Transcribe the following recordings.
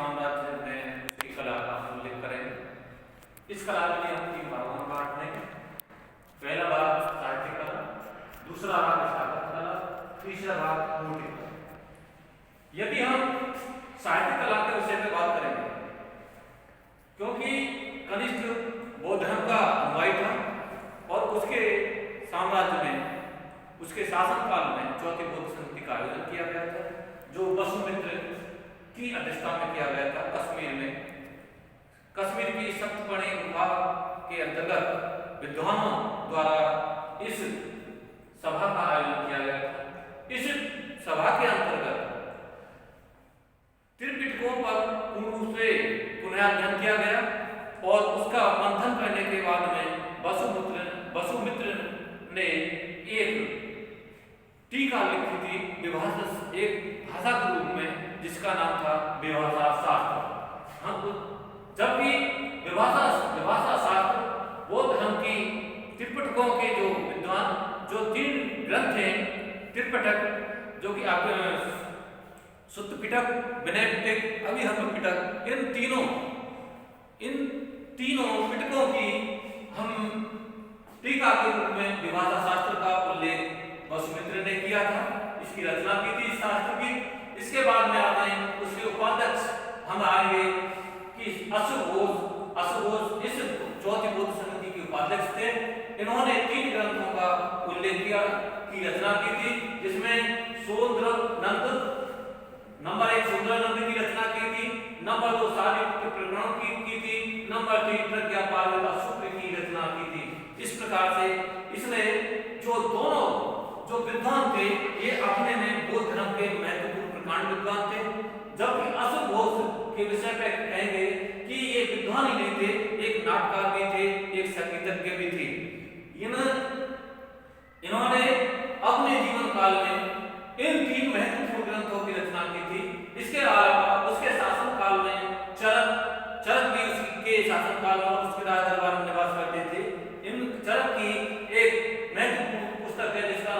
साम्राज्य में उसकी कला का उल्लेख करेंगे। इस कला के लिए हम 3 भागों में बांट देंगे। पहला भाग साहित्य कला, दूसरा भाग स्थापत्य कला, तीसरा भाग मूर्ति कला। यदि हम साहित्य कला के विषय में बात करेंगे, क्योंकि कनिष्क बौद्ध धर्म का अनुयायी था और उसके साम्राज्य में, उसके शासन काल में चौथी बौद्ध संधि का आयोजन किया गया था, जो वसुमित्र की अध्यक्षता में किया गया था कश्मीर में। कश्मीर की सप्तपर्णी गुफा के अंतर्गत विद्वानों द्वारा इस सभा का आयोजन किया गया था। इस सभा के अंतर्गत त्रिपिटकों पर पूर्ण रूप से पुनर्अध्ययन किया गया और उसका मंथन करने के बाद में वसुमित्र ने एक टीका लिखी थी विभाषा, एक भाषा के रूप में, जिसका नाम था विभाषा शास्त्र। जबकि विभाषा शास्त्र बौद्ध धर्म की त्रिपिटकों के जो विद्वान, जो 3 ग्रंथ हैं त्रिपिटक, जो कि आप सुत्त पिटक, विनय पिटक, अभिधर्म पिटक, इन तीनों पिटकों की हम टीका के रूप में विभाषा शास्त्र का उल्लेख वसुमित्र ने किया था, इसकी रचना की थी इस शास्त्र की। इसके बाद में आते हैं उसके उपाध्यक्ष हम आएंगे कि अशुघोष इस चौथी बौद्ध संधि के उपाध्यक्ष थे। इन्होंने 3 ग्रंथों का उल्लेख किया, की रचना की थी, जिसमें सोन्द्रनंद नंबर 1 सोन्द्रनंद की रचना की थी, नंबर 2 सारिपुत्र प्रकरण की थी, नंबर 3 प्रज्ञापार्वता सूत्र की रचना की थी। इस प्रकार से इसने जो विद्वान थे, ये अपने में बौद्ध धर्म के महत्वपूर्ण प्रकांड विद्वान थे। जबकि अशुघोष के विषय पे कहेंगे कि ये विद्वान ही नहीं थे, एक नाटककार भी थे, एक संगीतज्ञ भी थे। इन्होंने अपने जीवन काल में इन 3 महत्वपूर्ण ग्रंथों की रचना की थी। इसके अलावा उसके शासन काल में चरक भी उसके शासन काल में उसके राज दरबार में निवास करते थे। इन चरक की एक महत्वपूर्ण पुस्तक है जिसका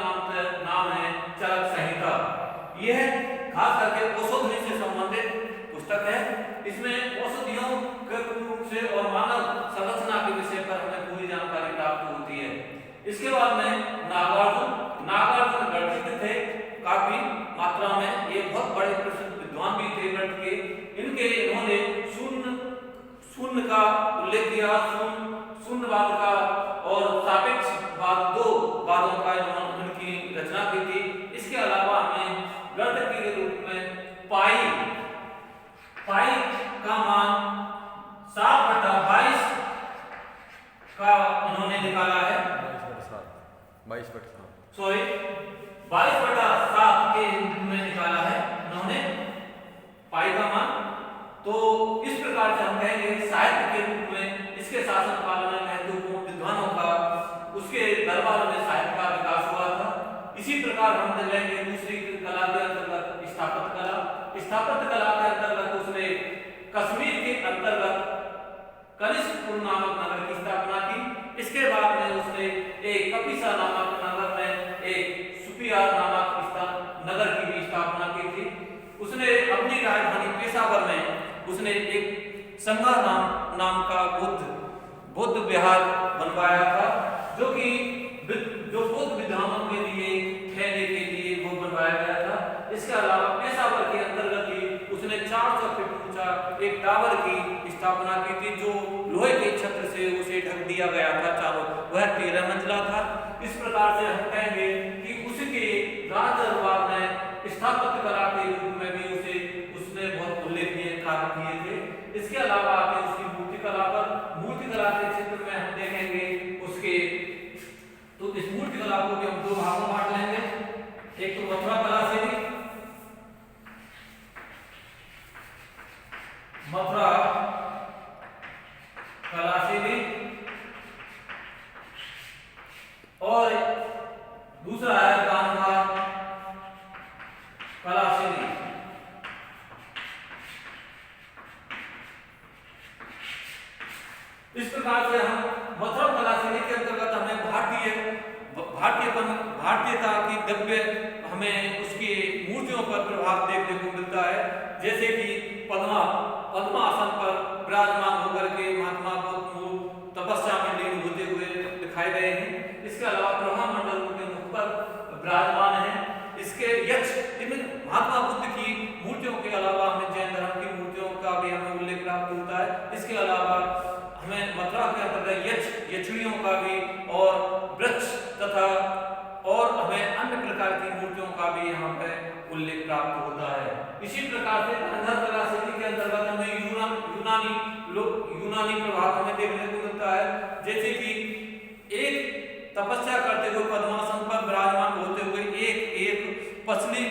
नाम है चरक संहिता। यह खास करके औषधि से संबंधित पुस्तक है। इसमें औषधियों के रूप से और मानव संरचना के विषय पर हमें पूरी जानकारी प्राप्त होती है। इसके बाद में नागार्जुन गणित थे काफी मात्रा में, ये बहुत बड़े प्रसिद्ध विद्वान भी थे गणित के। इन्होंने शून्य का उल्लेख किया, शून्यवाद का और सापेक्षवाद, 2 वादों का इनकी रचना की थी। इसके अलावा हमें गणित के रूप में पाई का मान 7/22 का इन्होंने निकाला है। 22/7 के रूप में निकाला है इन्होंने पाई का मान। तो इस प्रकार से हम कहेंगे साहित्य के रूप में इसके शासन काल में महत्वपूर्ण विद्वानों का, उसके दरबार में साहित्य का विकास हुआ था। इसी प्रकार हम लेंगे दूसरी कला के अंतर्गत स्थापत्य कला के अंतर्गत उसने कश्मीर के अंतर्गत कनिष्कपुर नामक नगर की स्थापना की। इसके बाद में उसने एक कपिसा नामक नगर में एक सुपियार नामक नगर की भी स्थापना की थी। उसने अपनी राजधानी पेशावर में उसने एक संगा नाम का बुद्ध विहार बनवाया था, जो बौद्ध विद्वानों के लिए ठहरने के लिए वो बनवाया गया था। इसके अलावा पेशावर के अंतर्गत ही उसने 400 फीट ऊंचा एक टावर की स्थापना की थी, जो लोहे के छत्र से उसे ढक दिया गया था चारों, वह 13 मंजिला था। इस प्रकार से हम कहेंगे कि उसके राज दरबार में स्थापत्य कला के रूप में भी उसने बहुत उल्लेखनीय कार्य किए थे। इसके अलावा आते उसकी मूर्ति कला के क्षेत्र में हम देखेंगे उसके, तो इस मूर्ति कला को भी हम 2 भागों में बांट लेंगे। एक तो मथुरा कला शैली, और दूसरा है गांधार कला शैली। इस प्रकार से हम मथुरा कला शैली के अंतर्गत हमें भारतीयता की दिव्य हमें उसकी मूर्तियों पर प्रभाव देखने को मिलता है, जैसे कि पद्म पद्मासन पर विराजमान होकर के महात्मा बुद्ध तपस्या में लीन होते हुए दिखाए गए हैं। इसके अलावा ब्रह्मा मंडल उनके मुख पर विराजमान है। इसके यक्ष, इनमें महात्मा बुद्ध की मूर्तियों के अलावा हमें जैन धर्म की मूर्तियों का भी हमें उल्लेख प्राप्त होता है। इसके अलावा हमें मथुरा के अंतर्गत यक्ष यक्षिणियों का भी और वृक्ष तथा और हमें अन्य प्रकार की मूर्तियों का भी यहाँ पे उल्लेख प्राप्त होता है। इसी प्रकार से गांधार कला शैली के अंतर्गत हमें यूनानी प्रभाव हमें देखने को मिलता है। जैसे कि एक तपस्या करते हुए पद्मासन पर विराजमान होते हुए एक पसली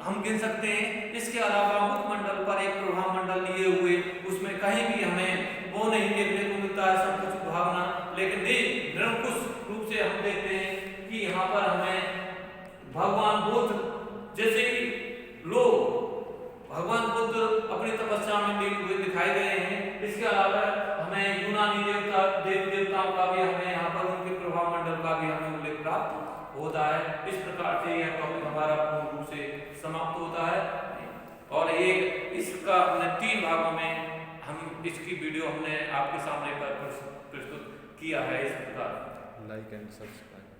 हम गिन सकते हैं। इसके अलावा मुखमंडल पर एक प्रभा मंडल लिए हुए, उसमें कहीं भी हमें वो नहीं देखने को मिलता है संकुचित भावना, लेकिन निरंकुश रूप से हम देखते हैं कि यहाँ पर हमें भगवान बुद्ध जैसे लोग भगवान बुद्ध अपनी तपस्या में लीन हुए दिखाए गए हैं। इसके अलावा हमें यूनानी देवी देवताओं का भी हमें यहाँ पर उनके प्रभाव मंडल का भी हमें उल्लेख प्राप्त होता है। इस प्रकार से यह टॉपिक हमारा पूर्ण रूप से समाप्त होता है और एक इसका हमने 3 भागों में हम इसकी वीडियो हमने आपके सामने पर प्रस्तुत किया है। इस प्रकार लाइक एंड सब्सक्राइब।